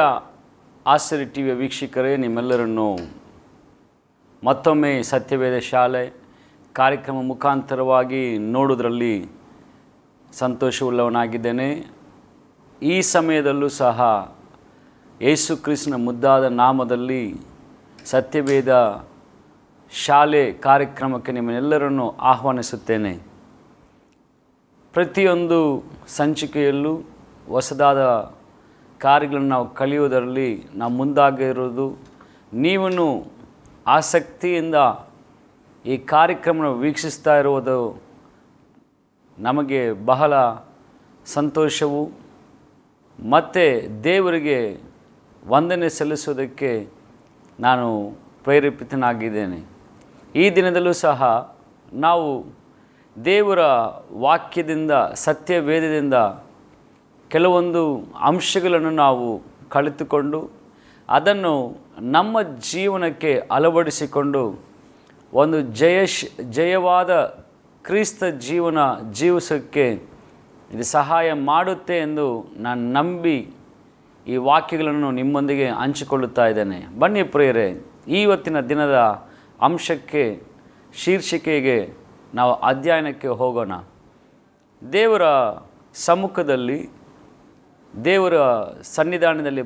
ಪ್ರಿಯ ಆಸರೆ ಟಿವಿಯ ವೀಕ್ಷಕರೇ, ನಿಮ್ಮೆಲ್ಲರನ್ನು ಮತ್ತೊಮ್ಮೆ ಸತ್ಯವೇದ ಶಾಲೆ ಕಾರ್ಯಕ್ರಮ ಮುಖಾಂತರವಾಗಿ ನೋಡುವುದರಲ್ಲಿ ಸಂತೋಷವುಳ್ಳವನಾಗಿದ್ದೇನೆ. ಈ ಸಮಯದಲ್ಲೂ ಸಹ ಯೇಸು ಕ್ರಿಸ್ತನ ಮುದ್ದಾದ ನಾಮದಲ್ಲಿ ಸತ್ಯವೇದ ಶಾಲೆ ಕಾರ್ಯಕ್ರಮಕ್ಕೆ ನಿಮ್ಮೆಲ್ಲರನ್ನು ಆಹ್ವಾನಿಸುತ್ತೇನೆ. ಪ್ರತಿಯೊಂದು ಸಂಚಿಕೆಯಲ್ಲೂ ಹೊಸದಾದ ಕಾರ್ಯಗಳನ್ನು ನಾವು ಕಲಿಯುವುದರಲ್ಲಿ ನಾವು ಮುಂದಾಗಿರೋದು. ನೀವು ಆಸಕ್ತಿಯಿಂದ ಈ ಕಾರ್ಯಕ್ರಮವನ್ನು ವೀಕ್ಷಿಸ್ತಾ ಇರುವುದು ನಮಗೆ ಬಹಳ ಸಂತೋಷವು ಮತ್ತು ದೇವರಿಗೆ ವಂದನೆ ಸಲ್ಲಿಸುವುದಕ್ಕೆ ನಾನು ಪ್ರೇರೇಪಿತನಾಗಿದ್ದೇನೆ. ಈ ದಿನದಲ್ಲೂ ಸಹ ನಾವು ದೇವರ ವಾಕ್ಯದಿಂದ, ಸತ್ಯವೇದದಿಂದ ಕೆಲವೊಂದು ಅಂಶಗಳನ್ನು ನಾವು ಕಲಿತುಕೊಂಡು ಅದನ್ನು ನಮ್ಮ ಜೀವನಕ್ಕೆ ಅಳವಡಿಸಿಕೊಂಡು ಒಂದು ಜಯವಾದ ಕ್ರಿಸ್ತ ಜೀವನ ಜೀವಿಸೋಕ್ಕೆ ಇದು ಸಹಾಯ ಮಾಡುತ್ತೆ ಎಂದು ನಾನು ನಂಬಿ ಈ ವಾಕ್ಯಗಳನ್ನು ನಿಮ್ಮೊಂದಿಗೆ ಹಂಚಿಕೊಳ್ಳುತ್ತಾ ಇದ್ದೇನೆ. ಬನ್ನಿ ಪ್ರಿಯರೇ, ಇವತ್ತಿನ ದಿನದ ಅಂಶಕ್ಕೆ, ಶೀರ್ಷಿಕೆಗೆ ನಾವು ಅಧ್ಯಯನಕ್ಕೆ ಹೋಗೋಣ. ದೇವರ ಸಮ್ಮುಖದಲ್ಲಿ, ದೇವರ ಸನ್ನಿಧಾನದಲ್ಲಿ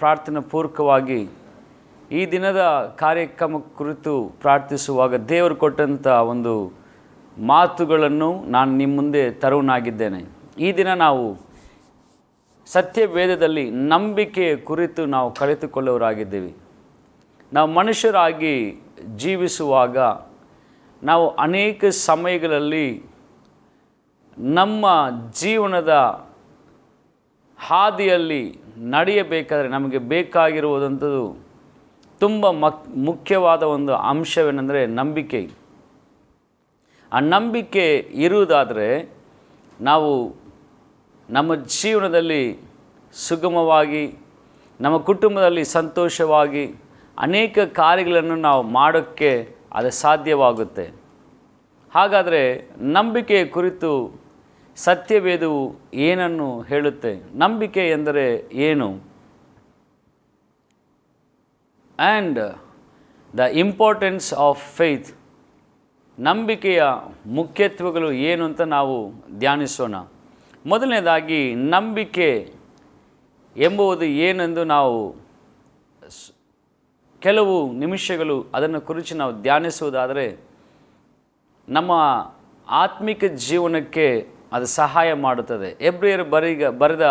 ಪ್ರಾರ್ಥನಾ ಪೂರ್ವಕವಾಗಿ ಈ ದಿನದ ಕಾರ್ಯಕ್ರಮ ಕುರಿತು ಪ್ರಾರ್ಥಿಸುವಾಗ ದೇವರು ಕೊಟ್ಟಂಥ ಒಂದು ಮಾತುಗಳನ್ನು ನಾನು ನಿಮ್ಮ ಮುಂದೆ ತರುವನಾಗಿದ್ದೇನೆ. ಈ ದಿನ ನಾವು ಸತ್ಯವೇದದಲ್ಲಿ ನಂಬಿಕೆಯ ಕುರಿತು ನಾವು ಕಲಿತುಕೊಳ್ಳುವರಾಗಿದ್ದೇವೆ. ನಾವು ಮನುಷ್ಯರಾಗಿ ಜೀವಿಸುವಾಗ ನಾವು ಅನೇಕ ಸಮಯಗಳಲ್ಲಿ ನಮ್ಮ ಜೀವನದ ಹಾದಿಯಲ್ಲಿ ನಡೆಯಬೇಕಾದರೆ ನಮಗೆ ಬೇಕಾಗಿರುವುದಂಥದ್ದು ತುಂಬ ಮುಖ್ಯವಾದ ಒಂದು ಅಂಶವೇನೆಂದರೆ ನಂಬಿಕೆ. ಆ ನಂಬಿಕೆ ಇರುವುದಾದರೆ ನಾವು ನಮ್ಮ ಜೀವನದಲ್ಲಿ ಸುಗಮವಾಗಿ, ನಮ್ಮ ಕುಟುಂಬದಲ್ಲಿ ಸಂತೋಷವಾಗಿ ಅನೇಕ ಕಾರ್ಯಗಳನ್ನು ನಾವು ಮಾಡೋಕ್ಕೆ ಅದು ಸಾಧ್ಯವಾಗುತ್ತೆ. ಹಾಗಾದರೆ ನಂಬಿಕೆಯ ಕುರಿತು ಸತ್ಯವೇದವು ಏನನ್ನು ಹೇಳುತ್ತೆ? ನಂಬಿಕೆ ಎಂದರೆ ಏನು? And the importance of faith, ನಂಬಿಕೆಯ ಮುಖ್ಯತ್ವಗಳು ಏನು ಅಂತ ನಾವು ಧ್ಯಾನಿಸೋಣ. ಮೊದಲನೇದಾಗಿ ನಂಬಿಕೆ ಎಂಬುದು ಏನೆಂದು ನಾವು ಕೆಲವು ನಿಮಿಷಗಳು ಅದನ್ನು ಕುರಿತು ನಾವು ಧ್ಯಾನಿಸುವುದಾದರೆ ನಮ್ಮ ಆತ್ಮಿಕ ಜೀವನಕ್ಕೆ ಅದು ಸಹಾಯ ಮಾಡುತ್ತದೆ. ಎಬ್ರಿಯರು ಬರೆದ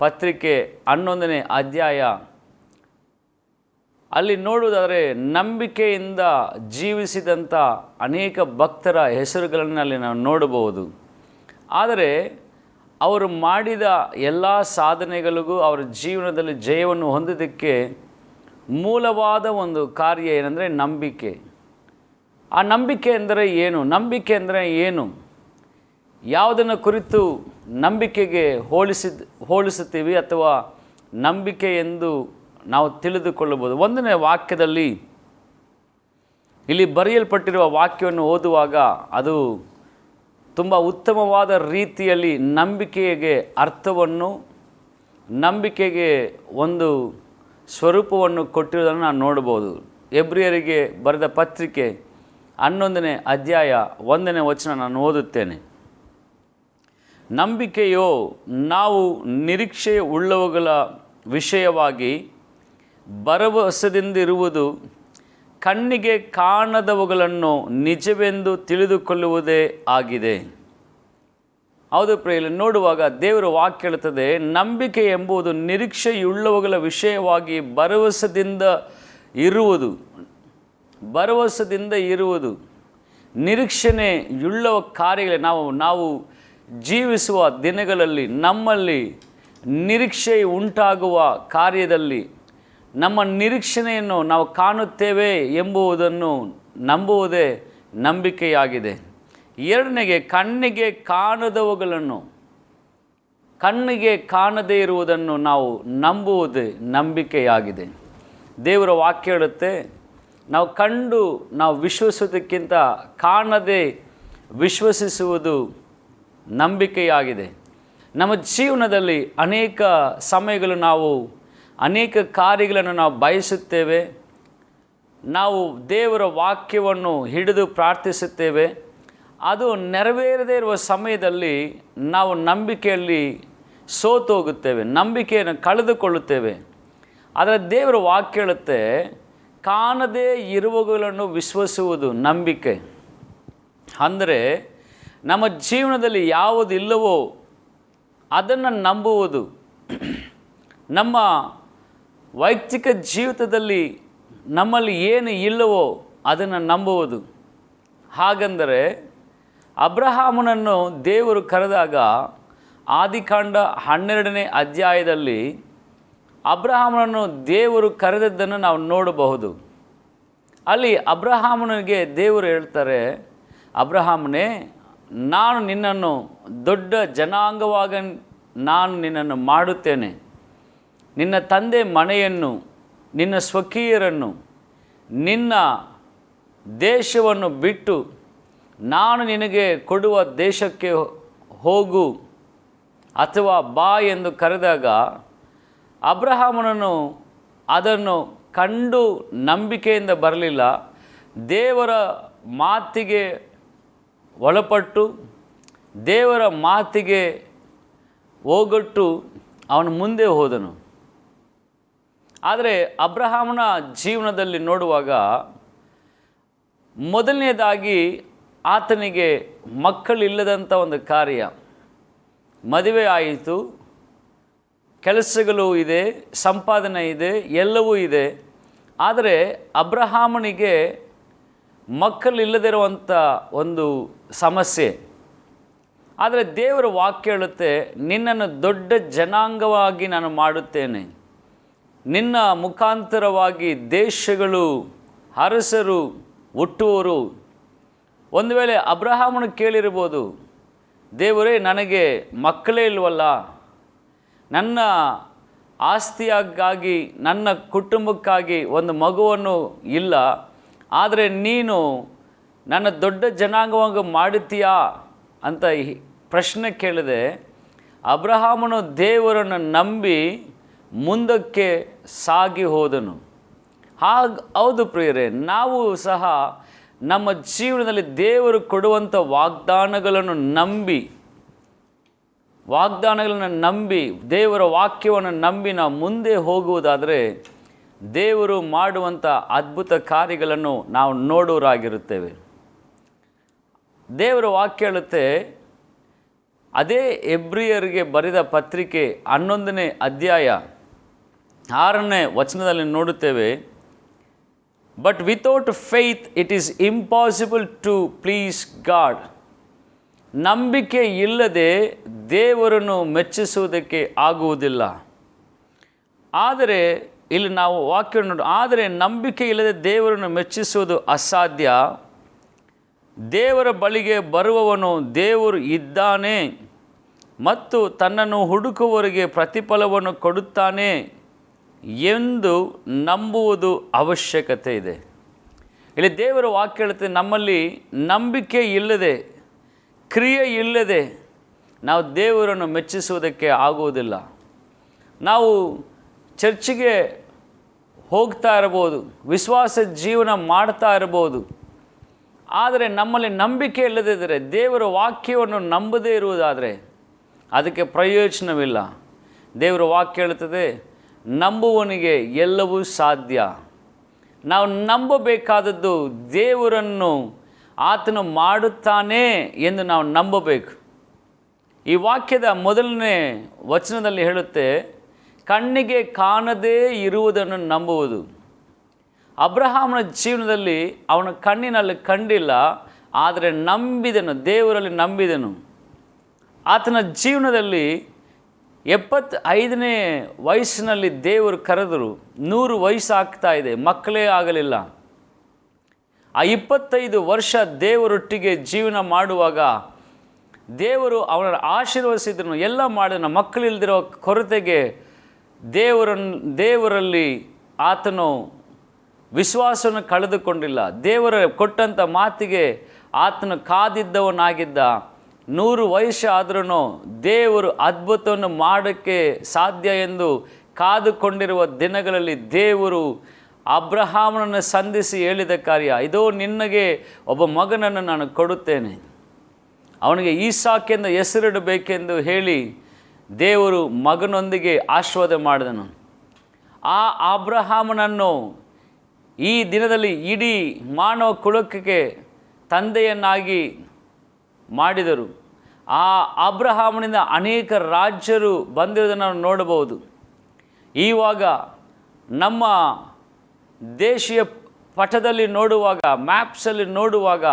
ಪತ್ರಿಕೆ 11ನೇ ಅಧ್ಯಾಯ ಅಲ್ಲಿ ನೋಡುವುದಾದರೆ ನಂಬಿಕೆಯಿಂದ ಜೀವಿಸಿದಂಥ ಅನೇಕ ಭಕ್ತರ ಹೆಸರುಗಳನ್ನು ಅಲ್ಲಿ ನಾವು ನೋಡಬಹುದು. ಆದರೆ ಅವರು ಮಾಡಿದ ಎಲ್ಲ ಸಾಧನೆಗಳಿಗೂ ಅವರ ಜೀವನದಲ್ಲಿ ಜಯವನ್ನು ಹೊಂದೋದಕ್ಕೆ ಮೂಲವಾದ ಒಂದು ಕಾರ್ಯ ಏನಂದರೆ ನಂಬಿಕೆ. ಆ ನಂಬಿಕೆ ಎಂದರೆ ಏನು? ನಂಬಿಕೆ ಅಂದರೆ ಏನು? ಯಾವುದನ್ನು ಕುರಿತು ನಂಬಿಕೆಗೆ ಹೋಲಿಸುತ್ತೀವಿ ಅಥವಾ ನಂಬಿಕೆ ಎಂದು ನಾವು ತಿಳಿದುಕೊಳ್ಳಬಹುದು. 1ನೇ ವಾಕ್ಯದಲ್ಲಿ ಇಲ್ಲಿ ಬರೆಯಲ್ಪಟ್ಟಿರುವ ವಾಕ್ಯವನ್ನು ಓದುವಾಗ ಅದು ತುಂಬ ಉತ್ತಮವಾದ ರೀತಿಯಲ್ಲಿ ನಂಬಿಕೆಗೆ ಅರ್ಥವನ್ನು, ನಂಬಿಕೆಗೆ ಒಂದು ಸ್ವರೂಪವನ್ನು ಕೊಟ್ಟಿರುವುದನ್ನು ನಾನು ನೋಡ್ಬೋದು. ಎಬ್ರಿಯರಿಗೆ ಬರೆದ ಪತ್ರಿಕೆ 11ನೇ ಅಧ್ಯಾಯ 1ನೇ ವಚನ ನಾನು ಓದುತ್ತೇನೆ. ನಂಬಿಕೆಯೋ ನಾವು ನಿರೀಕ್ಷೆ ಉಳ್ಳವುಗಳ ವಿಷಯವಾಗಿ ಭರವಸೆಯಿಂದಿರುವುದು, ಕಣ್ಣಿಗೆ ಕಾಣದವುಗಳನ್ನು ನಿಜವೆಂದು ತಿಳಿದುಕೊಳ್ಳುವುದೇ ಆಗಿದೆ. ಹೌದು ಪ್ರಿಯರೇ, ನೋಡುವಾಗ ದೇವರ ವಾಕ್ಯ ಹೇಳುತ್ತದೆ, ನಂಬಿಕೆ ಎಂಬುದು ನಿರೀಕ್ಷೆಯುಳ್ಳವುಗಳ ವಿಷಯವಾಗಿ ಭರವಸೆಯಿಂದ ಇರುವುದು. ನಿರೀಕ್ಷೆಯುಳ್ಳ ಕಾರ್ಯಗಳೇ ನಾವು ಜೀವಿಸುವ ದಿನಗಳಲ್ಲಿ ನಮ್ಮಲ್ಲಿ ನಿರೀಕ್ಷೆ ಉಂಟಾಗುವ ಕಾರ್ಯದಲ್ಲಿ ನಮ್ಮ ನಿರೀಕ್ಷೆಯನ್ನು ನಾವು ಕಾಣುತ್ತೇವೆ ಎಂಬುದನ್ನು ನಂಬುವುದೇ ನಂಬಿಕೆಯಾಗಿದೆ. ಎರಡನೆಗೆ, ಕಣ್ಣಿಗೆ ಕಾಣದೇ ಇರುವುದನ್ನು ನಾವು ನಂಬುವುದೇ ನಂಬಿಕೆಯಾಗಿದೆ. ದೇವರ ವಾಕ್ಯ ಹೇಳುತ್ತೆ, ನಾವು ಕಂಡು ನಾವು ವಿಶ್ವಸಿಸುವುದಕ್ಕಿಂತ ಕಾಣದೆ ವಿಶ್ವಸಿಸುವುದು ನಂಬಿಕೆಯಾಗಿದೆ. ನಮ್ಮ ಜೀವನದಲ್ಲಿ ಅನೇಕ ಸಮಯಗಳು ನಾವು ಅನೇಕ ಕಾರ್ಯಗಳನ್ನು ನಾವು ಬಯಸುತ್ತೇವೆ. ನಾವು ದೇವರ ವಾಕ್ಯವನ್ನು ಹಿಡಿದು ಪ್ರಾರ್ಥಿಸುತ್ತೇವೆ. ಅದು ನೆರವೇರದೇ ಇರುವ ಸಮಯದಲ್ಲಿ ನಾವು ನಂಬಿಕೆಯಲ್ಲಿ ಸೋತು ಹೋಗುತ್ತೇವೆ, ನಂಬಿಕೆಯನ್ನು ಕಳೆದುಕೊಳ್ಳುತ್ತೇವೆ. ಆದರೆ ದೇವರ ವಾಕ್ಯ ಹೇಳುತ್ತೆ, ಕಾಣದೇ ಇರುವವುಗಳನ್ನು ವಿಶ್ವಸಿಸುವುದು ನಂಬಿಕೆ. ಅಂದರೆ ನಮ್ಮ ಜೀವನದಲ್ಲಿ ಯಾವುದಿಲ್ಲವೋ ಅದನ್ನು ನಂಬುವುದು. ನಮ್ಮ ವೈಯಕ್ತಿಕ ಜೀವಿತದಲ್ಲಿ ನಮ್ಮಲ್ಲಿ ಏನು ಇಲ್ಲವೋ ಅದನ್ನು ನಂಬುವುದು. ಹಾಗೆಂದರೆ ಅಬ್ರಹಾಮನನ್ನು ದೇವರು ಕರೆದಾಗ ಆದಿಕಾಂಡ 12ನೇ ಅಧ್ಯಾಯದಲ್ಲಿ ಅಬ್ರಹಾಮನನ್ನು ದೇವರು ಕರೆದದ್ದನ್ನು ನಾವು ನೋಡಬಹುದು. ಅಲ್ಲಿ ಅಬ್ರಹಾಮನಿಗೆ ದೇವರು ಹೇಳ್ತಾರೆ, ಅಬ್ರಹಾಮನೇ, ನಾನು ನಿನ್ನನ್ನು ದೊಡ್ಡ ಜನಾಂಗವಾಗಿ ನಾನು ನಿನ್ನನ್ನು ಮಾಡುತ್ತೇನೆ. ನಿನ್ನ ತಂದೆ ಮನೆಯನ್ನು, ನಿನ್ನ ಸ್ವಕೀಯರನ್ನು, ನಿನ್ನ ದೇಶವನ್ನು ಬಿಟ್ಟು ನಾನು ನಿನಗೆ ಕೊಡುವ ದೇಶಕ್ಕೆ ಹೋಗು ಅಥವಾ ಬಾ ಎಂದು ಕರೆದಾಗ ಅಬ್ರಹಾಮನನ್ನು ಅದನ್ನು ಕಂಡು ನಂಬಿಕೆಯಿಂದ ಬರಲಿಲ್ಲ. ದೇವರ ಮಾತಿಗೆ ಒಳಪಟ್ಟು ದೇವರ ಮಾತಿಗೆ ಹೋಗೊಟ್ಟು ಅವನು ಮುಂದೆ ಹೋದನು. ಆದರೆ ಅಬ್ರಹಾಮನ ಜೀವನದಲ್ಲಿ ನೋಡುವಾಗ ಮೊದಲನೇದಾಗಿ ಆತನಿಗೆ ಮಕ್ಕಳಿಲ್ಲದಂಥ ಒಂದು ಕಾರ್ಯ. ಮದುವೆ ಆಯಿತು, ಕೆಲಸಗಳು ಇದೆ, ಸಂಪಾದನೆ ಇದೆ, ಎಲ್ಲವೂ ಇದೆ. ಆದರೆ ಅಬ್ರಹಾಮನಿಗೆ ಮಕ್ಕಳಿಲ್ಲದಿರುವಂಥ ಒಂದು ಸಮಸ್ಯೆ. ಆದರೆ ದೇವರ ವಾಕ್ಯ ಹೇಳುತ್ತೆ, ನಿನ್ನನ್ನು ದೊಡ್ಡ ಜನಾಂಗವಾಗಿ ನಾನು ಮಾಡುತ್ತೇನೆ. ನಿನ್ನ ಮುಖಾಂತರವಾಗಿ ದೇಶಗಳು, ಅರಸರು ಹುಟ್ಟುವರು. ಒಂದು ವೇಳೆ ಅಬ್ರಹಾಮನು ಕೇಳಿರ್ಬೋದು, ದೇವರೇ ನನಗೆ ಮಕ್ಕಳೇ ಇಲ್ವಲ್ಲ, ನನ್ನ ಆಸ್ತಿಯಾಗಿ ನನ್ನ ಕುಟುಂಬಕ್ಕಾಗಿ ಒಂದು ಮಗುವನ್ನು ಇಲ್ಲ, ಆದರೆ ನೀನು ನನ್ನ ದೊಡ್ಡ ಜನಾಂಗವಾಗಿ ಮಾಡುತ್ತೀಯಾ ಅಂತ ಪ್ರಶ್ನೆ ಕೇಳಿದೆ. ಅಬ್ರಹಾಮನು ದೇವರನ್ನು ನಂಬಿ ಮುಂದಕ್ಕೆ ಸಾಗಿ ಹೋದನು. ಹೌದು ಪ್ರಿಯರೇ, ನಾವು ಸಹ ನಮ್ಮ ಜೀವನದಲ್ಲಿ ದೇವರು ಕೊಡುವಂಥ ವಾಗ್ದಾನಗಳನ್ನು ನಂಬಿ ದೇವರ ವಾಕ್ಯವನ್ನು ನಂಬಿ ನಾವು ಮುಂದೆ ಹೋಗುವುದಾದರೆ ದೇವರು ಮಾಡುವಂಥ ಅದ್ಭುತ ಕಾರ್ಯಗಳನ್ನು ನಾವು ನೋಡೋರಾಗಿರುತ್ತೇವೆ. ದೇವರ ವಾಕ್ಯ ಹೇಳುತ್ತೆ, ಅದೇ ಎಬ್ರಿಯರಿಗೆ ಬರೆದ ಪತ್ರಿಕೆ 11ನೇ ಅಧ್ಯಾಯ 6ನೇ ವಚನದಲ್ಲಿ ನೋಡುತ್ತೇವೆ, but without faith it is impossible to please God. ನಂಬಿಕೆ ಇಲ್ಲದೆ ದೇವರನ್ನು ಮೆಚ್ಚಿಸುವುದಕ್ಕೆ ಆಗುವುದಿಲ್ಲ. ಆದರೆ ಇಲ್ಲಿ ನಾವು ವಾಕ್ಯ ನೋಡಿ, ಆದರೆ ನಂಬಿಕೆ ಇಲ್ಲದೆ ದೇವರನ್ನು ಮೆಚ್ಚಿಸುವುದು ಅಸಾಧ್ಯ. ದೇವರ ಬಳಿಗೆ ಬರುವವನು ದೇವರು ಇದ್ದಾನೆ ಮತ್ತು ತನ್ನನ್ನು ಹುಡುಕುವವರಿಗೆ ಪ್ರತಿಫಲವನ್ನು ಕೊಡುತ್ತಾನೆ ಎಂದು ನಂಬುವುದು ಅವಶ್ಯಕತೆ ಇದೆ. ಇಲ್ಲಿ ದೇವರ ವಾಕ್ಯ ಹೇಳುತ್ತೆ, ನಮ್ಮಲ್ಲಿ ನಂಬಿಕೆ ಇಲ್ಲದೆ, ಕ್ರಿಯೆ ಇಲ್ಲದೆ ನಾವು ದೇವರನ್ನು ಮೆಚ್ಚಿಸುವುದಕ್ಕೆ ಆಗುವುದಿಲ್ಲ. ನಾವು ಚರ್ಚಿಗೆ ಹೋಗ್ತಾ ಇರ್ಬೋದು, ವಿಶ್ವಾಸ ಜೀವನ ಮಾಡ್ತಾ ಇರ್ಬೋದು, ಆದರೆ ನಮ್ಮಲ್ಲಿ ನಂಬಿಕೆ ಇಲ್ಲದಿದ್ದರೆ, ದೇವರ ವಾಕ್ಯವನ್ನು ನಂಬದೇ ಇರುವುದಾದರೆ ಅದಕ್ಕೆ ಪ್ರಯೋಜನವಿಲ್ಲ. ದೇವರ ವಾಕ್ಯ ಹೇಳುತ್ತದೆ, ನಂಬುವವನಿಗೆ ಎಲ್ಲವೂ ಸಾಧ್ಯ. ನಾವು ನಂಬಬೇಕಾದದ್ದು ದೇವರನ್ನು ಆತನು ಮಾಡುತ್ತಾನೆ ಎಂದು ನಾವು ನಂಬಬೇಕು. ಈ ವಾಕ್ಯದ ಮೊದಲನೇ ವಚನದಲ್ಲಿ ಹೇಳುತ್ತೆ, ಕಣ್ಣಿಗೆ ಕಾಣದೇ ಇರುವುದನ್ನು ನಂಬುವುದು. ಅಬ್ರಹಾಮನ ಜೀವನದಲ್ಲಿ ಅವನ ಕಣ್ಣಿನಲ್ಲಿ ಕಂಡಿಲ್ಲ, ಆದರೆ ನಂಬಿದನು, ದೇವರಲ್ಲಿ ನಂಬಿದನು. ಆತನ ಜೀವನದಲ್ಲಿ 75ನೇ ವಯಸ್ಸಿನಲ್ಲಿ ದೇವರು ಕರೆದರು. 100 ವಯಸ್ಸು ಆಗ್ತಾ ಇದೆ, ಮಕ್ಕಳೇ ಆಗಲಿಲ್ಲ. ಆ 25 ವರ್ಷ ದೇವರೊಟ್ಟಿಗೆ ಜೀವನ ಮಾಡುವಾಗ ದೇವರು ಅವನ ಆಶೀರ್ವದಿಸಿದನು, ಎಲ್ಲ ಮಾಡಿದನು. ಮಕ್ಕಳಿಲ್ದಿರೋ ಕೊರತೆಗೆ ದೇವರಲ್ಲಿ ಆತನು ವಿಶ್ವಾಸವನ್ನು ಕಳೆದುಕೊಂಡಿಲ್ಲ. ದೇವರ ಕೊಟ್ಟಂಥ ಮಾತಿಗೆ ಆತನು ಕಾದಿದ್ದವನಾಗಿದ್ದ. 100 ವಯಸ್ಸು ಆದ್ರೂ ದೇವರು ಅದ್ಭುತವನ್ನು ಮಾಡೋಕ್ಕೆ ಸಾಧ್ಯ ಎಂದು ಕಾದುಕೊಂಡಿರುವ ದಿನಗಳಲ್ಲಿ ದೇವರು ಅಬ್ರಹಾಮನನ್ನು ಸಂಧಿಸಿ ಹೇಳಿದ ಕಾರ್ಯ, ಇದೋ ನಿನಗೆ ಒಬ್ಬ ಮಗನನ್ನು ನಾನು ಕೊಡುತ್ತೇನೆ, ಅವನಿಗೆ ಈಸಾಕೆಂದು ಹೆಸರಿಡಬೇಕೆಂದು ಹೇಳಿ ದೇವರು ಮಗನೊಂದಿಗೆ ಆಶೀರ್ವಾದ ಮಾಡಿದನು. ಆ ಅಬ್ರಹಾಮನನ್ನು ಈ ದಿನದಲ್ಲಿ ಇಡೀ ಮಾನವ ಕುಲಕ್ಕೆ ತಂದೆಯನ್ನಾಗಿ ಮಾಡಿದರು. ಆ ಅಬ್ರಹಾಮನಿಂದ ಅನೇಕ ರಾಜ್ಯರು ಬಂದಿರುವುದನ್ನು ನಾವು ನೋಡಬಹುದು. ಇವಾಗ ನಮ್ಮ ದೇಶೀಯ ಪಟದಲ್ಲಿ ನೋಡುವಾಗ, ಮ್ಯಾಪ್ಸಲ್ಲಿ ನೋಡುವಾಗ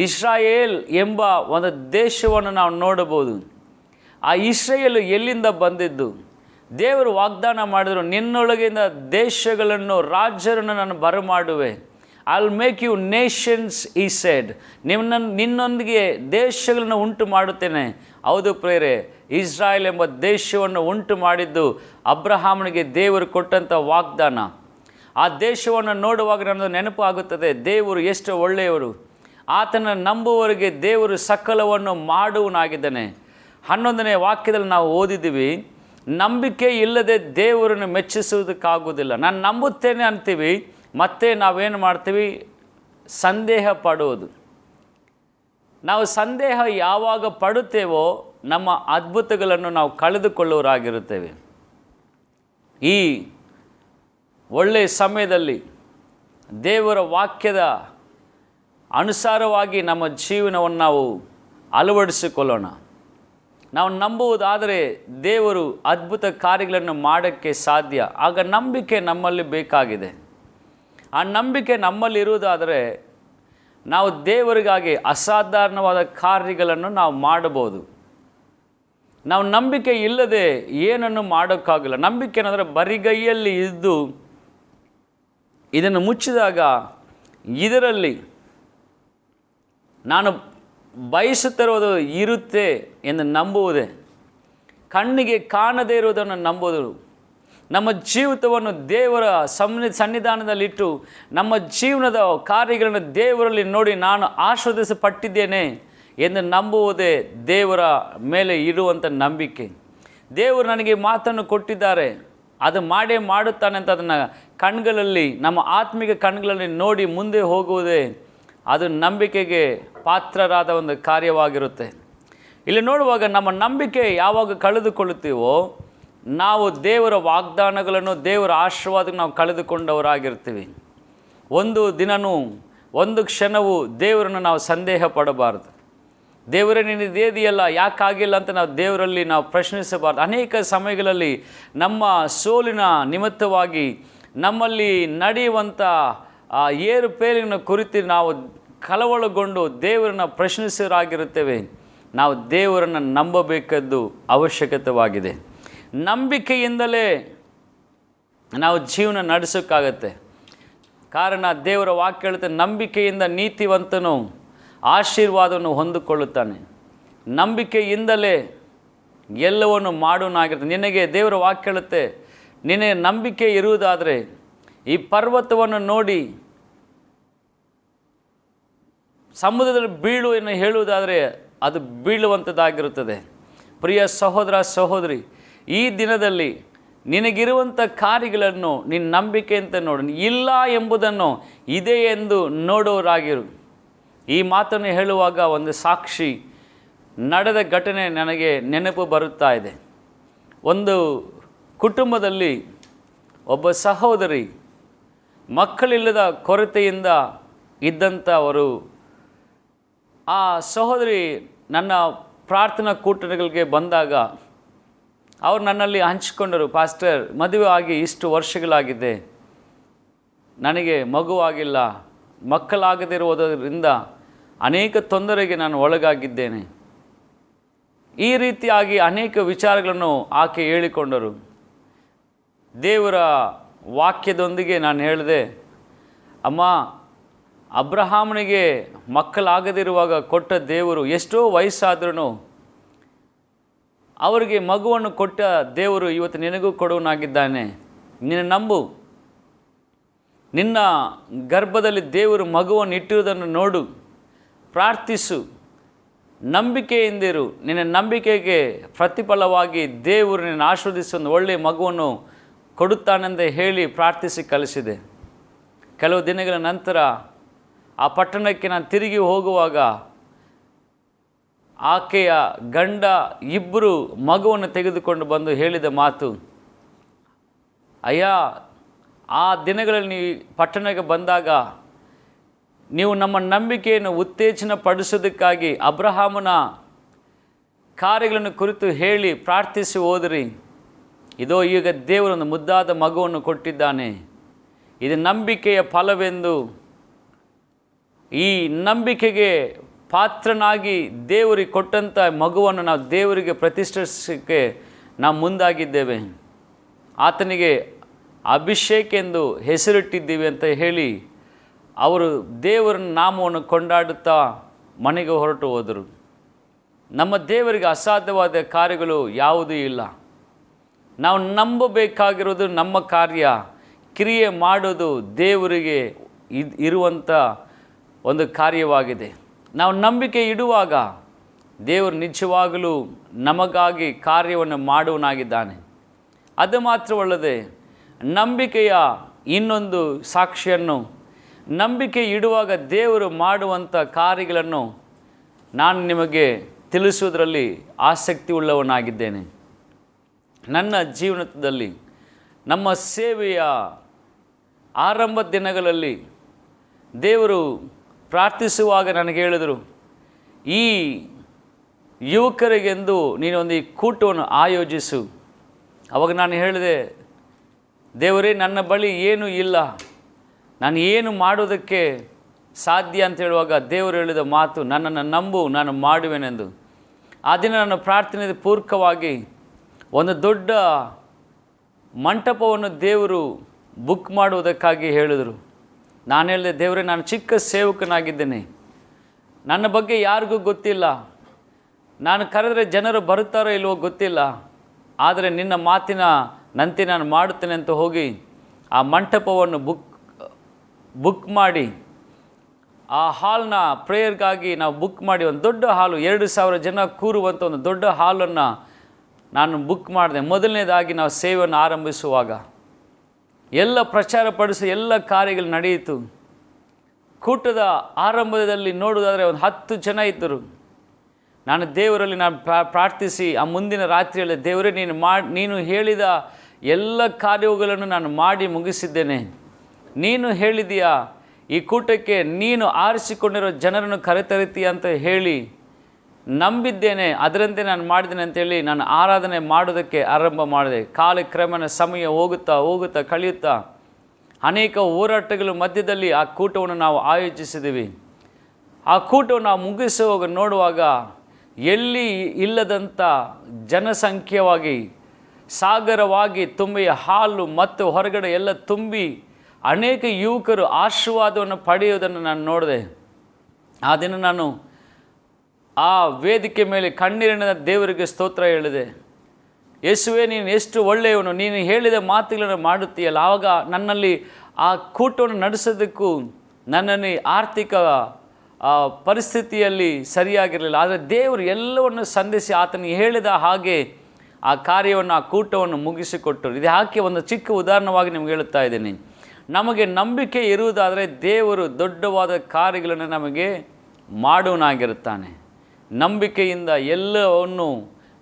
ಇಸ್ರಾಯೇಲ್ ಎಂಬ ಒಂದು ದೇಶವನ್ನು ನಾವು ನೋಡಬಹುದು. ಆ ಇಸ್ರಾಯೇಲು ಎಲ್ಲಿಂದ ಬಂದಿದ್ದು? ದೇವರು ವಾಗ್ದಾನ ಮಾಡಿದರು, ನಿನ್ನೊಳಗಿಂದ ದೇಶಗಳನ್ನು, ರಾಜ್ಯರನ್ನು ನಾನು ಬರಮಾಡುವೆ. I will make you nations he said, ನಿನ್ನೊಂದಿಗೆ ದೇಶಗಳನ್ನು ಉಂಟು ಮಾಡುತ್ತೇನೆ. ಹೌದು ಪ್ರೇರೆ, ಇಸ್ರಾಯೇಲ್ ಎಂಬ ದೇಶವನ್ನು ಉಂಟು ಮಾಡಿದ್ದು ಅಬ್ರಹಾಮನಿಗೆ ದೇವರು ಕೊಟ್ಟಂಥ ವಾಗ್ದಾನ. ಆ ದೇಶವನ್ನು ನೋಡುವಾಗ ನನ್ನದು ನೆನಪು ಆಗುತ್ತದೆ, ದೇವರು ಎಷ್ಟು ಒಳ್ಳೆಯವರು, ಆತನ ನಂಬುವವರಿಗೆ ದೇವರು ಸಕಲವನ್ನು ಮಾಡುವನಾಗಿದ್ದಾನೆ. 11ನೇ ವಾಕ್ಯದಲ್ಲಿ ನಾವು ಓದಿದ್ದೀವಿ, ನಂಬಿಕೆ ಇಲ್ಲದೆ ದೇವರನ್ನು ಮೆಚ್ಚಿಸುವುದಕ್ಕಾಗುವುದಿಲ್ಲ. ನಾನು ನಂಬುತ್ತೇನೆ ಅಂತೀವಿ, ಮತ್ತೆ ನಾವೇನು ಮಾಡ್ತೀವಿ? ಸಂದೇಹ ಪಡುವುದು. ನಾವು ಸಂದೇಹ ಯಾವಾಗ ಪಡುತ್ತೇವೋ ನಮ್ಮ ಅದ್ಭುತಗಳನ್ನು ನಾವು ಕಳೆದುಕೊಳ್ಳುವರಾಗಿರುತ್ತೇವೆ. ಈ ಒಳ್ಳೆಯ ಸಮಯದಲ್ಲಿ ದೇವರ ವಾಕ್ಯದ ಅನುಸಾರವಾಗಿ ನಮ್ಮ ಜೀವನವನ್ನು ನಾವು ಅಳವಡಿಸಿಕೊಳ್ಳೋಣ. ನಾವು ನಂಬುವುದಾದರೆ ದೇವರು ಅದ್ಭುತ ಕಾರ್ಯಗಳನ್ನು ಮಾಡೋಕ್ಕೆ ಸಾಧ್ಯ. ಆಗ ನಂಬಿಕೆ ನಮ್ಮಲ್ಲಿ ಬೇಕಾಗಿದೆ. ಆ ನಂಬಿಕೆ ನಮ್ಮಲ್ಲಿ ಇರುವುದಾದರೆ ನಾವು ದೇವರಿಗಾಗಿ ಅಸಾಧಾರಣವಾದ ಕಾರ್ಯಗಳನ್ನು ನಾವು ಮಾಡಬಹುದು. ನಾವು ನಂಬಿಕೆ ಇಲ್ಲದೆ ಏನನ್ನು ಮಾಡೋಕ್ಕಾಗಲ್ಲ. ನಂಬಿಕೆ ಏನಂದರೆ ಬರಿಗೈಯಲ್ಲಿ ಇದ್ದು ಇದನ್ನು ಮುಚ್ಚಿದಾಗ ಇದರಲ್ಲಿ ನಾನು ಬಯಸುತ್ತಿರುವುದು ಇರುತ್ತೆ ಎಂದು ನಂಬುವುದೇ. ಕಣ್ಣಿಗೆ ಕಾಣದೇ ಇರುವುದನ್ನು ನಂಬುವುದು. ನಮ್ಮ ಜೀವಿತವನ್ನು ದೇವರ ಸನ್ನಿಧಾನದಲ್ಲಿಟ್ಟು ನಮ್ಮ ಜೀವನದ ಕಾರ್ಯಗಳನ್ನು ದೇವರಲ್ಲಿ ನೋಡಿ ನಾನು ಆಶೀರ್ವದಿಸಲ್ಪಟ್ಟಿದ್ದೇನೆ ಎಂದು ನಂಬುವುದೇ ದೇವರ ಮೇಲೆ ಇರುವಂಥ ನಂಬಿಕೆ. ದೇವರು ನನಗೆ ಮಾತನ್ನು ಕೊಟ್ಟಿದ್ದಾರೆ, ಅದು ಮಾಡೇ ಮಾಡುತ್ತಾನೆ ಅಂತ ಅದನ್ನು ಕಣ್ಗಳಲ್ಲಿ, ನಮ್ಮ ಆತ್ಮಿಕ ಕಣ್ಗಳಲ್ಲಿ ನೋಡಿ ಮುಂದೆ ಹೋಗುವುದೇ ಅದು ನಂಬಿಕೆಗೆ ಪಾತ್ರರಾದ ಒಂದು ಕಾರ್ಯವಾಗಿರುತ್ತೆ. ಇಲ್ಲಿ ನೋಡುವಾಗ ನಮ್ಮ ನಂಬಿಕೆ ಯಾವಾಗ ಕಳೆದುಕೊಳ್ಳುತ್ತೀವೋ ನಾವು ದೇವರ ವಾಗ್ದಾನಗಳನ್ನು, ದೇವರ ಆಶೀರ್ವಾದಕ್ಕೆ ನಾವು ಕಳೆದುಕೊಂಡವರಾಗಿರ್ತೀವಿ. ಒಂದು ದಿನವೂ ಒಂದು ಕ್ಷಣವೂ ದೇವರನ್ನು ನಾವು ಸಂದೇಹ ಪಡಬಾರ್ದು. ದೇವರೇ ನಿನ್ನಿದೇದಿಯಲ್ಲ, ಯಾಕಾಗಿಲ್ಲ ಅಂತ ನಾವು ದೇವರಲ್ಲಿ ನಾವು ಪ್ರಶ್ನಿಸಬಾರ್ದು. ಅನೇಕ ಸಮಯಗಳಲ್ಲಿ ನಮ್ಮ ಸೋಲಿನ ನಿಮಿತ್ತವಾಗಿ ನಮ್ಮಲ್ಲಿ ನಡೆಯುವಂಥ ಏರುಪೇರಿನ ಕುರಿತು ನಾವು ಕಳವಳಗೊಂಡು ದೇವರನ್ನು ಪ್ರಶ್ನಿಸರಾಗಿರುತ್ತೇವೆ. ನಾವು ದೇವರನ್ನು ನಂಬಬೇಕಾದ್ದು ಅವಶ್ಯಕತೆಯಾಗಿದೆ. ನಂಬಿಕೆಯಿಂದಲೇ ನಾವು ಜೀವನ ನಡೆಸೋಕ್ಕಾಗತ್ತೆ. ಕಾರಣ ದೇವರ ವಾಕ್ಯ ಹೇಳುತ್ತೆ, ನಂಬಿಕೆಯಿಂದ ನೀತಿವಂತನು ಆಶೀರ್ವಾದವನ್ನು ಹೊಂದಿಕೊಳ್ಳುತ್ತಾನೆ. ನಂಬಿಕೆಯಿಂದಲೇ ಎಲ್ಲವನ್ನು ಮಾಡೋನಾಗಿರುತ್ತೆ. ನಿನಗೆ ದೇವರ ವಾಕ್ಯ ಹೇಳುತ್ತೆ, ನಿನಗೆ ನಂಬಿಕೆ ಇರುವುದಾದರೆ ಈ ಪರ್ವತವನ್ನು ನೋಡಿ ಸಮುದ್ರದಲ್ಲಿ ಬೀಳು ಎಂದು ಹೇಳುವುದಾದರೆ ಅದು ಬೀಳುವಂಥದ್ದಾಗಿರುತ್ತದೆ. ಪ್ರಿಯ ಸಹೋದರ ಸಹೋದರಿ, ಈ ದಿನದಲ್ಲಿ ನಿನಗಿರುವಂಥ ಕಾರ್ಯಗಳನ್ನು ನಿನ್ನ ನಂಬಿಕೆ ಅಂತ ನೋಡು. ಇಲ್ಲ ಎಂಬುದನ್ನು ಇದೆ ಎಂದು ನೋಡೋರಾಗಿರು. ಈ ಮಾತನ್ನು ಹೇಳುವಾಗ ಒಂದು ಸಾಕ್ಷಿ ನಡೆದ ಘಟನೆ ನನಗೆ ನೆನಪು ಬರುತ್ತಾ ಇದೆ. ಒಂದು ಕುಟುಂಬದಲ್ಲಿ ಒಬ್ಬ ಸಹೋದರಿ ಮಕ್ಕಳಿಲ್ಲದ ಕೊರತೆಯಿಂದ ಇದ್ದಂಥವರು. ಆ ಸಹೋದರಿ ನನ್ನ ಪ್ರಾರ್ಥನಾ ಕೂಟಗಳಿಗೆ ಬಂದಾಗ ಅವರು ನನ್ನಲ್ಲಿ ಹಂಚಿಕೊಂಡರು, ಪಾಸ್ಟರ್, ಮದುವೆ ಆಗಿ ಇಷ್ಟು ವರ್ಷಗಳಾಗಿದೆ, ನನಗೆ ಮಗುವಾಗಿಲ್ಲ, ಮಕ್ಕಳಾಗದಿರುವುದರಿಂದ ಅನೇಕ ತೊಂದರೆಗೆ ನಾನು ಒಳಗಾಗಿದ್ದೇನೆ. ಈ ರೀತಿಯಾಗಿ ಅನೇಕ ವಿಚಾರಗಳನ್ನು ಆಕೆ ಹೇಳಿಕೊಂಡರು. ದೇವರ ವಾಕ್ಯದೊಂದಿಗೆ ನಾನು ಹೇಳಿದೆ, ಅಮ್ಮ, ಅಬ್ರಹಾಮನಿಗೆ ಮಕ್ಕಳಾಗದಿರುವಾಗ ಕೊಟ್ಟ ದೇವರು ಎಷ್ಟೋ ವಯಸ್ಸಾದ್ರೂ ಅವರಿಗೆ ಮಗುವನ್ನು ಕೊಟ್ಟ ದೇವರು ಇವತ್ತು ನಿನಗೂ ಕೊಡುವನಾಗಿದ್ದಾನೆ. ನೀನು ನಂಬು. ನಿನ್ನ ಗರ್ಭದಲ್ಲಿ ದೇವರು ಮಗುವನ್ನು ಇಟ್ಟಿರುವುದನ್ನು ನೋಡು, ಪ್ರಾರ್ಥಿಸು, ನಂಬಿಕೆಯಿಂದಿರು. ನಿನ್ನ ನಂಬಿಕೆಗೆ ಪ್ರತಿಫಲವಾಗಿ ದೇವರು ನಿನ್ನ ಆಶೀರ್ವದಿಸಿ ಒಂದು ಒಳ್ಳೆಯ ಮಗುವನ್ನು ಕೊಡುತ್ತಾನೆಂದು ಹೇಳಿ ಪ್ರಾರ್ಥಿಸಿ ಕಳಿಸಿದೆ. ಕೆಲವು ದಿನಗಳ ನಂತರ ಆ ಪಟ್ಟಣಕ್ಕೆ ನಾನು ತಿರುಗಿ ಹೋಗುವಾಗ ಆಕೆಯ ಗಂಡ ಇಬ್ಬರು ಮಗುವನ್ನು ತೆಗೆದುಕೊಂಡು ಬಂದು ಹೇಳಿದ ಮಾತು, ಅಯ್ಯ, ಆ ದಿನಗಳಲ್ಲಿ ನೀವು ಪಟ್ಟಣಕ್ಕೆ ಬಂದಾಗ ನೀವು ನಮ್ಮ ನಂಬಿಕೆಯನ್ನು ಉತ್ತೇಜನ ಪಡಿಸೋದಕ್ಕಾಗಿ ಅಬ್ರಹಾಮನ ಕಾರ್ಯಗಳನ್ನು ಕುರಿತು ಹೇಳಿ ಪ್ರಾರ್ಥಿಸಿ ಹೋದ್ರಿ. ಇದೋ ಈಗ ದೇವರೊಂದು ಮುದ್ದಾದ ಮಗುವನ್ನು ಕೊಟ್ಟಿದ್ದಾನೆ, ಇದು ನಂಬಿಕೆಯ ಫಲವೆಂದು ಈ ನಂಬಿಕೆಗೆ ಪಾತ್ರನಾಗಿ ದೇವರಿಗೆ ಕೊಟ್ಟಂಥ ಮಗುವನ್ನು ನಾವು ದೇವರಿಗೆ ಪ್ರತಿಷ್ಠಿಸೋಕ್ಕೆ ನಾವು ಮುಂದಾಗಿದ್ದೇವೆ. ಆತನಿಗೆ ಅಭಿಷೇಕ್ ಎಂದು ಹೆಸರಿಟ್ಟಿದ್ದೀವಿ ಅಂತ ಹೇಳಿ ಅವರು ದೇವರ ನಾಮವನ್ನು ಕೊಂಡಾಡುತ್ತಾ ಮನೆಗೆ ಹೊರಟು ಹೋದರು. ನಮ್ಮ ದೇವರಿಗೆ ಅಸಾಧ್ಯವಾದ ಕಾರ್ಯಗಳು ಯಾವುದೂ ಇಲ್ಲ. ನಾವು ನಂಬಬೇಕಾಗಿರೋದು ನಮ್ಮ ಕಾರ್ಯ, ಕ್ರಿಯೆ ಮಾಡೋದು ದೇವರಿಗೆ ಇರುವಂಥ ಒಂದು ಕಾರ್ಯವಾಗಿದೆ. ನಾವು ನಂಬಿಕೆ ಇಡುವಾಗ ದೇವರು ನಿಜವಾಗಲೂ ನಮಗಾಗಿ ಕಾರ್ಯವನ್ನು ಮಾಡುವನಾಗಿದ್ದಾನೆ. ಅದು ಮಾತ್ರವಲ್ಲದೆ ನಂಬಿಕೆಯ ಇನ್ನೊಂದು ಸಾಕ್ಷಿಯನ್ನು, ನಂಬಿಕೆ ಇಡುವಾಗ ದೇವರು ಮಾಡುವಂಥ ಕಾರ್ಯಗಳನ್ನು ನಾನು ನಿಮಗೆ ತಿಳಿಸುವುದರಲ್ಲಿ ಆಸಕ್ತಿ ಉಳ್ಳವನಾಗಿದ್ದೇನೆ. ನನ್ನ ಜೀವನದಲ್ಲಿ ನಮ್ಮ ಸೇವೆಯ ಆರಂಭದ ದಿನಗಳಲ್ಲಿ ದೇವರು ಪ್ರಾರ್ಥಿಸುವಾಗ ನನಗೆ ಹೇಳಿದರು, ಈ ಯುವಕರಿಗೆಂದು ನೀನೊಂದು ಈ ಕೂಟವನ್ನು ಆಯೋಜಿಸು. ಅವಾಗ ನಾನು ಹೇಳಿದೆ, ದೇವರೇ, ನನ್ನ ಬಳಿ ಏನೂ ಇಲ್ಲ, ನಾನು ಏನು ಮಾಡೋದಕ್ಕೆ ಸಾಧ್ಯ ಅಂತ ಹೇಳುವಾಗ ದೇವರು ಹೇಳಿದ ಮಾತು, ನನ್ನನ್ನು ನಂಬು, ನಾನು ಮಾಡುವೆನೆಂದು. ಆ ದಿನ ನನ್ನ ಪ್ರಾರ್ಥನೆ ಪೂರ್ವಕವಾಗಿ ಒಂದು ದೊಡ್ಡ ಮಂಟಪವನ್ನು ದೇವರು ಬುಕ್ ಮಾಡುವುದಕ್ಕಾಗಿ ಹೇಳಿದರು. ನಾನು ಹೇಳಿದೆ, ದೇವರೇ, ನಾನು ಚಿಕ್ಕ ಸೇವಕನಾಗಿದ್ದೇನೆ, ನನ್ನ ಬಗ್ಗೆ ಯಾರಿಗೂ ಗೊತ್ತಿಲ್ಲ, ನಾನು ಕರೆದರೆ ಜನರು ಬರುತ್ತಾರೋ ಇಲ್ವೋ ಗೊತ್ತಿಲ್ಲ, ಆದರೆ ನಿನ್ನ ಮಾತಿನ ನಂತೆ ನಾನು ಮಾಡುತ್ತೇನೆ ಅಂತ ಹೋಗಿ ಆ ಮಂಟಪವನ್ನು ಬುಕ್ ಮಾಡಿ, ಆ ಹಾಲ್ನ ಪ್ರೇಯರ್ಗಾಗಿ ನಾವು ಬುಕ್ ಮಾಡಿ, ಒಂದು ದೊಡ್ಡ ಹಾಲು, 2,000 ಜನ ಕೂರುವಂಥ ಒಂದು ದೊಡ್ಡ ಹಾಲನ್ನು ನಾನು ಬುಕ್ ಮಾಡಿದೆ. ಮೊದಲನೇದಾಗಿ ನಾವು ಸೇವೆಯನ್ನು ಆರಂಭಿಸುವಾಗ ಎಲ್ಲ ಪ್ರಚಾರಪಡಿಸಿ ಎಲ್ಲ ಕಾರ್ಯಗಳು ನಡೆಯಿತು. ಕೂಟದ ಆರಂಭದಲ್ಲಿ ನೋಡುವುದಾದರೆ ಒಂದು 10 ಜನ ಇದ್ದರು. ನಾನು ದೇವರಲ್ಲಿ ಪ್ರಾರ್ಥಿಸಿ ಆ ಮುಂದಿನ ರಾತ್ರಿಯಲ್ಲಿ, ದೇವರೇ, ನೀನು ಹೇಳಿದ ಎಲ್ಲ ಕಾರ್ಯಗಳನ್ನು ನಾನು ಮಾಡಿ ಮುಗಿಸಿದ್ದೇನೆ. ನೀನು ಹೇಳಿದೆಯಾ ಈ ಕೂಟಕ್ಕೆ ನೀನು ಆರಿಸಿಕೊಂಡಿರೋ ಜನರನ್ನು ಕರೆತರುತ್ತೀಯ ಅಂತ ಹೇಳಿ ನಂಬಿದ್ದೇನೆ, ಅದರಂತೆ ನಾನು ಮಾಡಿದ್ದೇನೆ ಅಂತೇಳಿ ನಾನು ಆರಾಧನೆ ಮಾಡೋದಕ್ಕೆ ಆರಂಭ ಮಾಡಿದೆ. ಕಾಲಕ್ರಮೇಣ ಸಮಯ ಹೋಗುತ್ತಾ ಕಳೆಯುತ್ತಾ ಅನೇಕ ಹೋರಾಟಗಳ ಮಧ್ಯದಲ್ಲಿ ಆ ಕೂಟವನ್ನು ನಾವು ಆಯೋಜಿಸಿದ್ದೀವಿ. ಆ ಕೂಟವನ್ನು ನಾವು ಮುಗಿಸುವಾಗ ನೋಡುವಾಗ ಎಲ್ಲಿ ಇಲ್ಲದಂಥ ಜನಸಂಖ್ಯೆಯಾಗಿ ಸಾಗರವಾಗಿ ತುಂಬಿ ಹಾಲು ಮತ್ತು ಹೊರಗಡೆ ಎಲ್ಲ ತುಂಬಿ ಅನೇಕ ಯುವಕರು ಆಶೀರ್ವಾದವನ್ನು ಪಡೆಯುವುದನ್ನು ನಾನು ನೋಡಿದೆ. ಆ ದಿನ ನಾನು ಆ ವೇದಿಕೆ ಮೇಲೆ ಕಣ್ಣೀರಿನ ದೇವರಿಗೆ ಸ್ತೋತ್ರ ಹೇಳಿದೆ. ಯೇಸುವೆ, ನೀನು ಎಷ್ಟು ಒಳ್ಳೆಯವನು, ನೀನು ಹೇಳಿದ ಮಾತುಗಳನ್ನು ಮಾಡುತ್ತೀಯಲ್ಲ. ಆವಾಗ ನನ್ನಲ್ಲಿ ಆ ಕೂಟವನ್ನು ನಡೆಸೋದಕ್ಕೂ ನನ್ನನ್ನು ಆರ್ಥಿಕ ಪರಿಸ್ಥಿತಿಯಲ್ಲಿ ಸರಿಯಾಗಿರಲಿಲ್ಲ. ಆದರೆ ದೇವರು ಎಲ್ಲವನ್ನು ಸಂಧಿಸಿ ಆತನಿಗೆ ಹೇಳಿದ ಹಾಗೆ ಆ ಕಾರ್ಯವನ್ನು, ಆ ಕೂಟವನ್ನು ಮುಗಿಸಿಕೊಟ್ಟರು. ಇದು ಹಾಕಿ ಒಂದು ಚಿಕ್ಕ ಉದಾಹರಣವಾಗಿ ನಿಮ್ಗೆ ಹೇಳುತ್ತಾ ಇದ್ದೀನಿ. ನಮಗೆ ನಂಬಿಕೆ ಇರುವುದಾದರೆ ದೇವರು ದೊಡ್ಡವಾದ ಕಾರ್ಯಗಳನ್ನು ನಮಗೆ ಮಾಡುವನಾಗಿರುತ್ತಾನೆ. ನಂಬಿಕೆಯಿಂದ ಎಲ್ಲವನ್ನು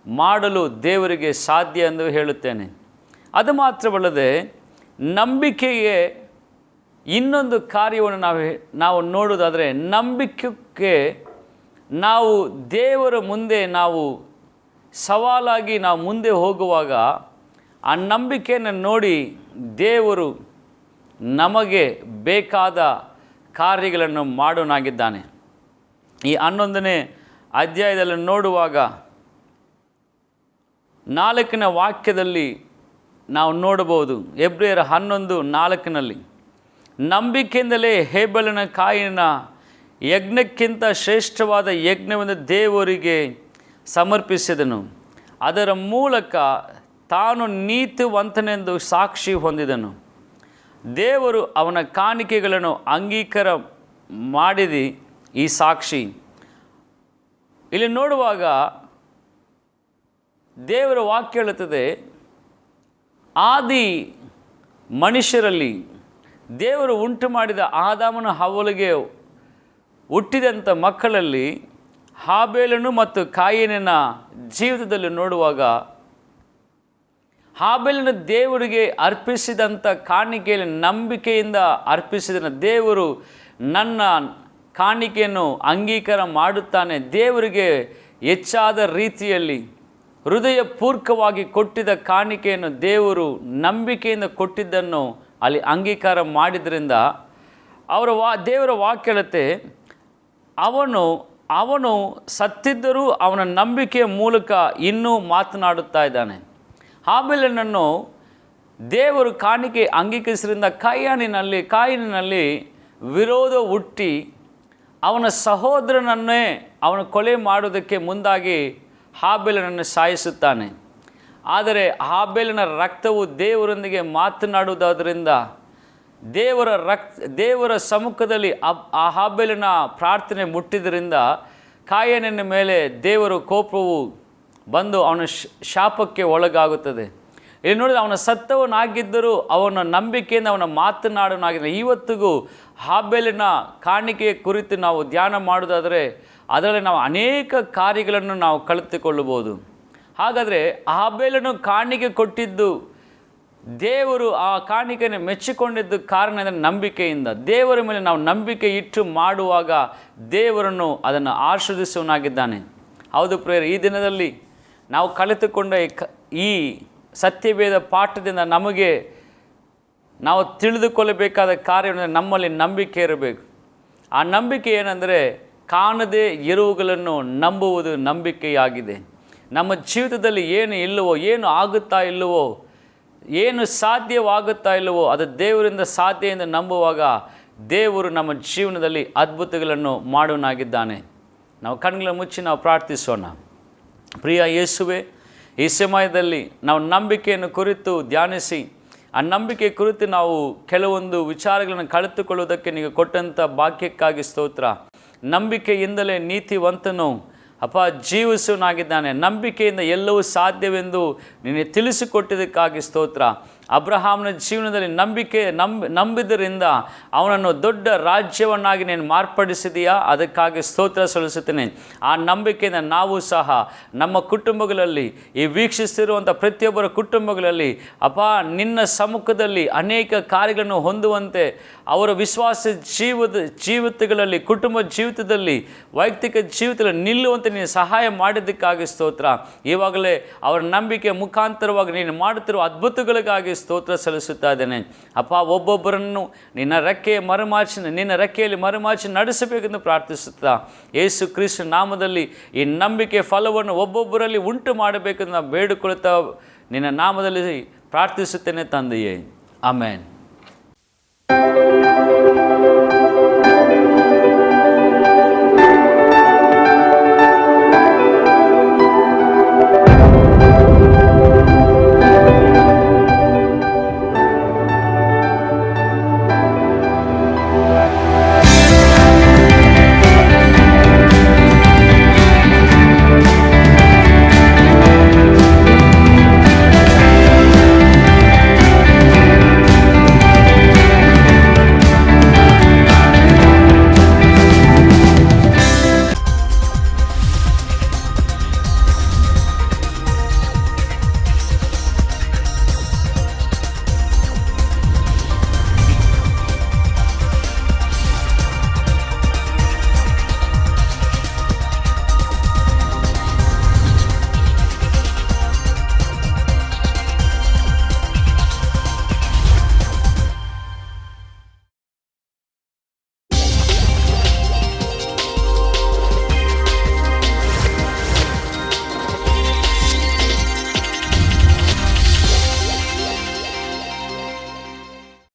ಮಾಡಲು ದೇವರಿಗೆ ಸಾಧ್ಯ ಎಂದು ಹೇಳುತ್ತೇನೆ. ಅದು ಮಾತ್ರವಲ್ಲದೆ ನಂಬಿಕೆಗೆ ಇನ್ನೊಂದು ಕಾರ್ಯವನ್ನು ನಾವು ನೋಡುವುದಾದರೆ, ನಂಬಿಕೆಗೆ ನಾವು ದೇವರ ಮುಂದೆ ನಾವು ಸವಾಲಾಗಿ ನಾವು ಮುಂದೆ ಹೋಗುವಾಗ ಆ ನಂಬಿಕೆಯನ್ನು ನೋಡಿ ದೇವರು ನಮಗೆ ಬೇಕಾದ ಕಾರ್ಯಗಳನ್ನು ಮಾಡೋನಾಗಿದ್ದಾನೆ. ಈ 11ನೇ ಅಧ್ಯಾಯದಲ್ಲಿ ನೋಡುವಾಗ 4ನೇ ವಾಕ್ಯದಲ್ಲಿ ನಾವು ನೋಡಬಹುದು. ಎಬ್ರಿಯರ 11:4 ನಂಬಿಕೆಯಿಂದಲೇ ಹೇಬೆಲನ ಕಾಯಿನ ಯಜ್ಞಕ್ಕಿಂತ ಶ್ರೇಷ್ಠವಾದ ಯಜ್ಞವೆಂದು ದೇವರಿಗೆ ಸಮರ್ಪಿಸಿದನು. ಅದರ ಮೂಲಕ ತಾನು ನೀತಿವಂತನೆಂದು ಸಾಕ್ಷಿ ಹೊಂದಿದನು. ದೇವರು ಅವನ ಕಾಣಿಕೆಗಳನ್ನು ಅಂಗೀಕಾರ ಮಾಡಿದ ಈ ಸಾಕ್ಷಿ. ಇಲ್ಲಿ ನೋಡುವಾಗ ದೇವರ ವಾಕ್ಯ ಹೇಳುತ್ತದೆ, ಆದಿ ಮನುಷ್ಯರಲ್ಲಿ ದೇವರು ಉಂಟು ಮಾಡಿದ ಆದಾಮನ ಹವ್ವಳಿಗೆ ಹುಟ್ಟಿದಂಥ ಮಕ್ಕಳಲ್ಲಿ ಹಾಬೇಲನು ಮತ್ತು ಕಾಯಿನನ ಜೀವಿತದಲ್ಲಿ ನೋಡುವಾಗ, ಹಾಬೇಲನ ದೇವರಿಗೆ ಅರ್ಪಿಸಿದಂಥ ಕಾಣಿಕೆಯಲ್ಲಿ ನಂಬಿಕೆಯಿಂದ ಅರ್ಪಿಸಿದ ದೇವರು ನನ್ನ ಕಾಣಿಕೆಯನ್ನು ಅಂಗೀಕಾರ ಮಾಡುತ್ತಾನೆ. ದೇವರಿಗೆ ಹೆಚ್ಚಾದ ರೀತಿಯಲ್ಲಿ ಹೃದಯಪೂರ್ವಕವಾಗಿ ಕೊಟ್ಟಿದ್ದ ಕಾಣಿಕೆಯನ್ನು ದೇವರು ನಂಬಿಕೆಯಿಂದ ಕೊಟ್ಟಿದ್ದನ್ನು ಅಲ್ಲಿ ಅಂಗೀಕಾರ ಮಾಡಿದ್ರಿಂದ ದೇವರ ವಾಕ್ಯ ಹೇಳುತ್ತೆ, ಅವನು ಸತ್ತಿದ್ದರೂ ಅವನ ನಂಬಿಕೆಯ ಮೂಲಕ ಇನ್ನೂ ಮಾತನಾಡುತ್ತಾ ಇದ್ದಾನೆ. ಹಾಬೇಲನನ್ನು ದೇವರು ಕಾಣಿಕೆ ಅಂಗೀಕರಿಸಿದ್ರಿಂದ ಕಾಯಿನಲ್ಲಿ ವಿರೋಧ ಹುಟ್ಟಿ ಅವನ ಸಹೋದರನನ್ನೇ ಅವನು ಕೊಲೆ ಮಾಡುವುದಕ್ಕೆ ಮುಂದಾಗಿ ಹಾಬೇಲನನ್ನು ಸಾಯಿಸುತ್ತಾನೆ. ಆದರೆ ಹಾಬೇಲನ ರಕ್ತವು ದೇವರೊಂದಿಗೆ ಮಾತನಾಡುವುದಾದ್ದರಿಂದ ದೇವರ ಸಮ್ಮುಖದಲ್ಲಿ ಆ ಹಾಬೇಲನ ಪ್ರಾರ್ಥನೆ ಮುಟ್ಟಿದ್ದರಿಂದ ಕಾಯಿನನ ಮೇಲೆ ದೇವರ ಕೋಪವು ಬಂದು ಅವನ ಶಾಪಕ್ಕೆ ಒಳಗಾಗುತ್ತದೆ. ಇಲ್ಲಿ ನೋಡಿದ್ರೆ ಅವನ ಸತ್ತವನಾಗಿದ್ದರೂ ಅವನ ನಂಬಿಕೆಯಿಂದ ಅವನ ಮಾತನಾಡೋನಾಗಿದ್ದ. ಇವತ್ತಿಗೂ ಹಾಬೇಲಿನ ಕಾಣಿಕೆಯ ಕುರಿತು ನಾವು ಧ್ಯಾನ ಮಾಡೋದಾದರೆ ಅದರಲ್ಲಿ ನಾವು ಅನೇಕ ಕಾರ್ಯಗಳನ್ನು ನಾವು ಕಲಿತುಕೊಳ್ಳಬಹುದು. ಹಾಗಾದರೆ ಹಾಬೇಲನು ಕಾಣಿಕೆ ಕೊಟ್ಟಿದ್ದು ದೇವರು ಆ ಕಾಣಿಕೆಯನ್ನು ಮೆಚ್ಚಿಕೊಂಡಿದ್ದು ಕಾರಣ ಅಂದರೆ ನಂಬಿಕೆಯಿಂದ. ದೇವರ ಮೇಲೆ ನಾವು ನಂಬಿಕೆ ಇಟ್ಟು ಮಾಡುವಾಗ ದೇವರನ್ನು ಅದನ್ನು ಆಶೀರ್ವದಿಸುವನಾಗಿದ್ದಾನೆ. ಹೌದು ಪ್ರಿಯರೇ, ಈ ದಿನದಲ್ಲಿ ನಾವು ಕಲಿತುಕೊಂಡ ಈ ಸತ್ಯವೇದ ಪಾಠದಿಂದ ನಾವು ತಿಳಿದುಕೊಳ್ಳಬೇಕಾದ ಕಾರ್ಯವೆಂದರೆ ನಮ್ಮಲ್ಲಿ ನಂಬಿಕೆ ಇರಬೇಕು. ಆ ನಂಬಿಕೆ ಏನೆಂದರೆ ಕಾಣದೇ ಇರುವುಗಳನ್ನು ನಂಬುವುದು ನಂಬಿಕೆಯಾಗಿದೆ. ನಮ್ಮ ಜೀವಿತದಲ್ಲಿ ಏನು ಇಲ್ಲವೋ, ಏನು ಆಗುತ್ತಾ ಇಲ್ಲವೋ, ಏನು ಸಾಧ್ಯವಾಗುತ್ತಾ ಇಲ್ಲವೋ ಅದು ದೇವರಿಂದ ಸಾಧ್ಯ ಎಂದು ನಂಬುವಾಗ ದೇವರು ನಮ್ಮ ಜೀವನದಲ್ಲಿ ಅದ್ಭುತಗಳನ್ನು ಮಾಡೋನಾಗಿದ್ದಾನೆ. ನಾವು ಕಣ್ಣುಗಳನ್ನು ಮುಚ್ಚಿ ನಾವು ಪ್ರಾರ್ಥಿಸೋಣ. ಪ್ರಿಯ ಯೇಸುವೆ, ಈ ಸಮಯದಲ್ಲಿ ನಾವು ನಂಬಿಕೆಯನ್ನು ಕುರಿತು ಧ್ಯಾನಿಸಿ ಆ ನಂಬಿಕೆ ಕುರಿತು ನಾವು ಕೆಲವೊಂದು ವಿಚಾರಗಳನ್ನು ಕಲಿತುಕೊಳ್ಳುವುದಕ್ಕೆ ನೀವು ಕೊಟ್ಟಂಥ ಭಾಗ್ಯಕ್ಕಾಗಿ ಸ್ತೋತ್ರ. ನಂಬಿಕೆಯಿಂದಲೇ ನೀತಿವಂತನು ಜೀವಿಸುವನಾಗಿದ್ದಾನೆ. ನಂಬಿಕೆಯಿಂದ ಎಲ್ಲವೂ ಸಾಧ್ಯವೆಂದು ನೀನು ತಿಳಿಸಿಕೊಟ್ಟಿದ್ದಕ್ಕಾಗಿ ಸ್ತೋತ್ರ. ಅಬ್ರಹಾಮನ ಜೀವನದಲ್ಲಿ ನಂಬಿದ್ದರಿಂದ ಅವನನ್ನು ದೊಡ್ಡ ರಾಜ್ಯವನ್ನಾಗಿ ನೀನು ಮಾರ್ಪಡಿಸಿದೆಯಾ, ಅದಕ್ಕಾಗಿ ಸ್ತೋತ್ರ ಸಲ್ಲಿಸುತ್ತೇನೆ. ಆ ನಂಬಿಕೆಯಿಂದ ನಾವು ಸಹ ನಮ್ಮ ಕುಟುಂಬಗಳಲ್ಲಿ, ಈ ವೀಕ್ಷಿಸ್ತಿರುವಂಥ ಪ್ರತಿಯೊಬ್ಬರ ಕುಟುಂಬಗಳಲ್ಲಿ ನಿನ್ನ ಸಮ್ಮುಖದಲ್ಲಿ ಅನೇಕ ಕಾರ್ಯಗಳನ್ನು ಹೊಂದುವಂತೆ ಅವರ ವಿಶ್ವಾಸ ಜೀವಿತಗಳಲ್ಲಿ, ಕುಟುಂಬ ಜೀವಿತದಲ್ಲಿ, ವೈಯಕ್ತಿಕ ಜೀವಿತದಲ್ಲಿ ನಿಲ್ಲುವಂತೆ ನೀನು ಸಹಾಯ ಮಾಡಿದ್ದಕ್ಕಾಗಿ ಸ್ತೋತ್ರ. ಇವಾಗಲೇ ಅವರ ನಂಬಿಕೆ ಮುಖಾಂತರವಾಗಿ ನೀನು ಮಾಡುತ್ತಿರುವ ಅದ್ಭುತಗಳಿಗಾಗಿ ಸ್ತೋತ್ರ ಸಲ್ಲಿಸುತ್ತಾ ಇದ್ದೇನೆ. ಒಬ್ಬೊಬ್ಬರನ್ನು ನಿನ್ನ ರೆಕ್ಕೆಯಲ್ಲಿ ಮರೆಮಾಚಿ ನಡೆಸಬೇಕೆಂದು ಪ್ರಾರ್ಥಿಸುತ್ತಾ ಯೇಸು ಕ್ರಿಸ್ತ ನಾಮದಲ್ಲಿ ಈ ನಂಬಿಕೆ ಫಲವನ್ನು ಒಬ್ಬೊಬ್ಬರಲ್ಲಿ ಉಂಟು ಮಾಡಬೇಕೆಂದು ನಾವು ಬೇಡಿಕೊಳ್ಳುತ್ತಾ ನಿನ್ನ ನಾಮದಲ್ಲಿ ಪ್ರಾರ್ಥಿಸುತ್ತೇನೆ ತಂದೆಯೇ, ಆಮೆನ್.